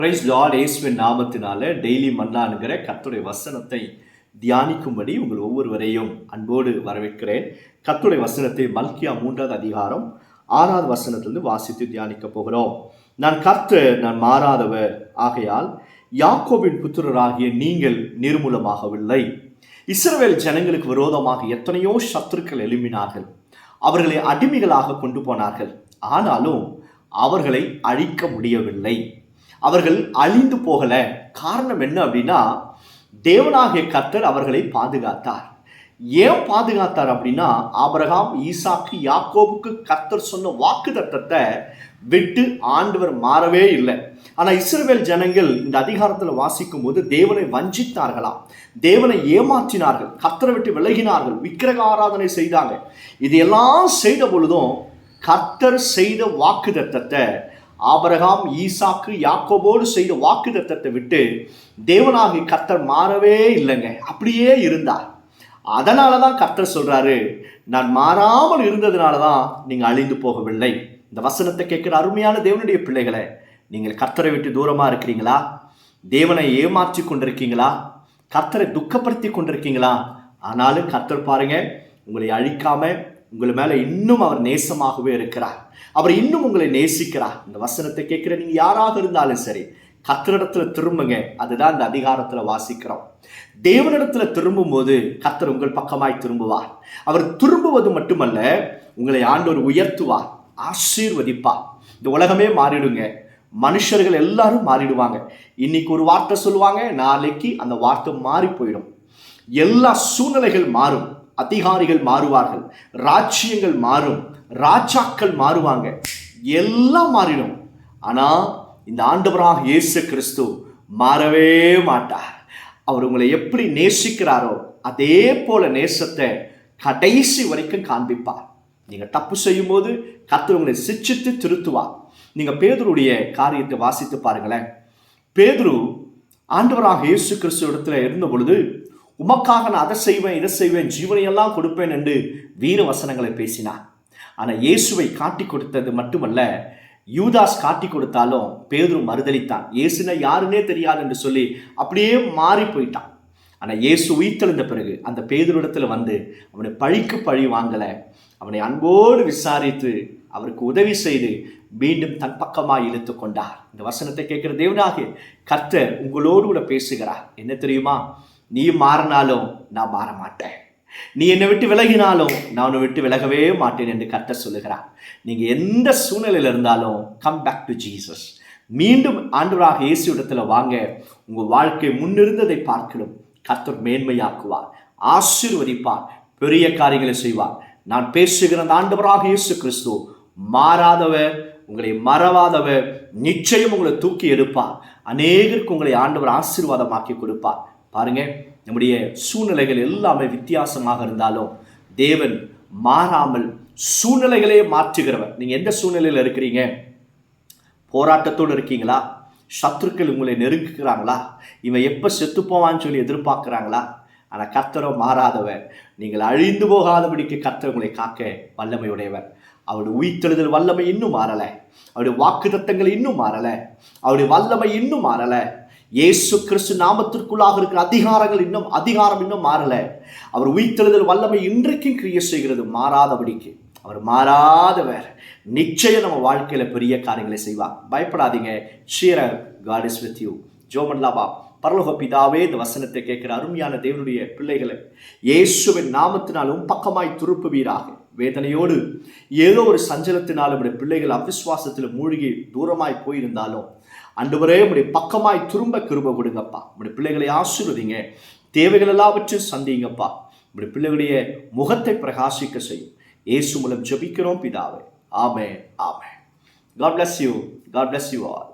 Price Lord இயேசுவின் நாமத்தினால daily மன்னான்கிற கர்த்தருடைய வசனத்தை தியானிக்கும்படி உங்கள் ஒவ்வொருவரையும் அன்போடு வரவேற்கிறேன். கர்த்தருடைய வசனத்தை மல்கியா 3வது அதிகாரம் 6வது வசனத்திலிருந்து வாசித்து தியானிக்க போகிறோம். நான் கர்த்தர், நான் மாறாதவர் ஆகையால் யாக்கோபின் புத்திரராகிய நீங்கள் நிர்மூலமாகவில்லை. இஸ்ரவேல் ஜனங்களுக்கு விரோதமாக எத்தனையோ சத்துருக்கள் எழும்பினார்கள், அவர்களை அடிமைகளாக கொண்டு போனார்கள். ஆனாலும் அவர்களை அழிக்க முடியவில்லை. அவர்கள் அழிந்து போகல. காரணம் என்ன அப்படின்னா, தேவனாகிய கர்த்தர் அவர்களை பாதுகாத்தார். ஏன் பாதுகாத்தார் அப்படின்னா, ஆபிரகாம், ஈசாக்கு, யாக்கோபுக்கு கர்த்தர் சொன்ன வாக்குத்தத்தத்தை விட்டு ஆண்டவர் மாறவே இல்லை. ஆனால் இஸ்ரவேல் ஜனங்கள் இந்த அதிகாரத்தில் வாசிக்கும் போது தேவனை வஞ்சித்தார்களாம், தேவனை ஏமாற்றினார்கள், கர்த்தரை விட்டு விலகினார்கள், விக்கிரக ஆராதனை செய்தாங்க. இது எல்லாம் செய்த பொழுதும் கர்த்தர் செய்த வாக்குத்தத்தத்தை, ஆபிரகாம், ஈசாக்கு, யாக்கோபோடு செய்த வாக்குத்தத்தத்தை விட்டு தேவனாகிய கர்த்தர் மாறவே இல்லைங்க, அப்படியே இருந்தார். அதனால தான் கர்த்தர் சொல்றாரு, நான் மாறாமல் இருந்ததுனால தான் நீங்கள் அழிந்து போகவில்லை. இந்த வசனத்தை கேட்கிற அருமையான தேவனுடைய பிள்ளைகளை, நீங்கள் கர்த்தரை விட்டு தூரமா இருக்கிறீங்களா? தேவனை ஏமாற்றி கொண்டிருக்கீங்களா? கர்த்தரை துக்கப்படுத்தி கொண்டிருக்கீங்களா? ஆனாலும் கர்த்தர் பாருங்க, உங்களை அழிக்காம உங்களை மேல இன்னும் அவர் நேசமாகவே இருக்கிறார். அவர் இன்னும் உங்களை நேசிக்கிறார். இந்த வசனத்தை கேட்கிற நீங்க யாராக இருந்தாலும் சரி, கர்த்தரிடத்துல திரும்புங்க. அதுதான் இந்த அதிகாரத்துல வாசிக்கிறோம். தேவனிடத்துல திரும்பும் போது கர்த்தர் உங்கள் பக்கமாய் திரும்புவார். அவர் திரும்புவது மட்டுமல்ல, உங்களை ஆண்டவர் உயர்த்துவார், ஆசீர்வதிப்பார். இந்த உலகமே மாறிடுங்க, மனுஷர்கள் எல்லாரும் மாறிடுவாங்க. இன்னைக்கு ஒரு வார்த்தை சொல்லுவாங்க, நாளைக்கு அந்த வார்த்தை மாறி போயிடும். எல்லா சூழ்நிலைகள் மாறும், அதிகாரிகள் மாறுவார்கள், ராஜ்யங்கள் மாறும், ராஜாக்கள் மாறுவாங்க, எல்லாம் மாறிடும். ஆனா இந்த ஆண்டவராக இயேசு கிறிஸ்து மாறவே மாட்டார். அவர் உங்களை எப்படி நேசிக்கிறாரோ அதே போல நேசத்தை கடைசி வரைக்கும் காண்பிப்பார். நீங்க தப்பு செய்யும் போது கர்த்தர் உங்களை சிட்சித்து திருத்துவார். நீங்க பேதுருடைய காரியத்தை வாசித்து பாருங்களேன். பேதுரு ஆண்டவராக இயேசு கிறிஸ்து இடத்துல இருந்த பொழுது, உமக்காக நான் அதை செய்வேன், இதை செய்வேன், ஜீவனையெல்லாம் கொடுப்பேன் என்று வீர வசனங்களை பேசினார். ஆனால் இயேசுவை காட்டி கொடுத்தது மட்டுமல்ல, யூதாஸ் காட்டி கொடுத்தாலும் பேதுரு மறுதலித்தான். இயேசுனா யாருன்னே தெரியாது என்று சொல்லி அப்படியே மாறி போயிட்டான். ஆனால் இயேசு உயிர்த்தெழுந்த பிறகு அந்த பேதுருவிடத்துல வந்து அவனை பழிக்கு பழி வாங்கலை, அவனை அன்போடு விசாரித்து அவருக்கு உதவி செய்து மீண்டும் தன் பக்கமாக இழுத்து கொண்டார். இந்த வசனத்தை கேட்கிற தேவனாகிய கர்த்தர் உங்களோடு கூட பேசுகிறார். என்ன தெரியுமா? நீ மாறினாலும் நான் மாற மாட்டேன், நீ என்னை விட்டு விலகினாலும் நான் உன்னை விட்டு விலகவே மாட்டேன் என்று கர்த்தர் சொல்லுகிறார். நீங்க எந்த சூழ்நிலையில் இருந்தாலும் கம் பேக் டு ஜீசஸ். மீண்டும் ஆண்டவராக இயேசு இடத்துல வாங்க. உங்க வாழ்க்கை முன்னிருந்ததை பார்க்கணும் கர்த்தர் மேன்மையாக்குவார், ஆசீர்வதிப்பார், பெரிய காரியங்களை செய்வார். நான் பேசுகிற அந்த ஆண்டவராக இயேசு கிறிஸ்து மாறாதவர், உங்களை மறவாதவர், நிச்சயம் உங்களை தூக்கி எடுப்பார். அநேகருக்கு உங்களை ஆண்டவர் ஆசீர்வாதமாக்கி கொடுப்பார். பாருங்க, நம்முடைய சூழ்நிலைகள் எல்லாமே வித்தியாசமாக இருந்தாலும் தேவன் மாறாமல் சூழ்நிலைகளே மாற்றுகிறவர். நீங்க எந்த சூழ்நிலையில் இருக்கிறீங்க? போராட்டத்தோடு இருக்கீங்களா? சத்துருக்கள் உங்களை நெருங்குகிறாங்களா? இவன் எப்ப செத்து போவான்னு சொல்லி எதிர்பார்க்கிறாங்களா? ஆனால் கர்த்தரோ மாறாதவர். நீங்கள் அழிந்து போகாதபடிக்கு கர்த்தர் உங்களை காக்க வல்லமையுடையவர். அவருடைய உயிர்த்தெழுதல் வல்லமை இன்னும் மாறலை, அவருடைய வாக்குத்தத்தங்கள் இன்னும் மாறலை, அவருடைய வல்லமை இன்னும் மாறலை. இயேசு கிறிஸ்து நாமத்திற்குள்ளாக இருக்கிற அதிகாரம் இன்னும் மாறல. அவர் உயிர்த்தெழுதல் வல்லமை இன்றைக்கும் கிரியை செய்கிறது மாறாதபடிக்கு. அவர் மாறாதவர். நிச்சயம் நம்ம வாழ்க்கையில பெரிய காரியங்களை செய்வார். பயப்படாதீங்க. ஷீரர், காட் இஸ் வித் யூ. ஜோமன்லாபா. பரலோக பிதாவே, இந்த வசனத்தை கேட்கிற அருமையான தேவனுடைய பிள்ளைகளை இயேசுவின் நாமத்தினாலும் பக்கமாய் திருப்புவீராக. வேதனையோடு ஏதோ ஒரு சஞ்சலத்தினாலும் நம்முடைய பிள்ளைகள் அவிசுவாசத்தில் மூழ்கி தூரமாய் போயிருந்தாலும் ஆண்டவரே, உடைய பக்கமாய் திரும்ப கிருபை கொடுங்கப்பா. உடைய பிள்ளைகளை ஆசீர்வதிங்க, தேவைகள் எல்லாவற்றையும் சந்திங்கப்பா. உடைய பிள்ளைகளுடைய முகத்தை பிரகாசிக்க செய்யும். இயேசு மூலம் ஜெபிக்கிறோம் பிதாவே. ஆமென், ஆமென். God bless you. God bless you all.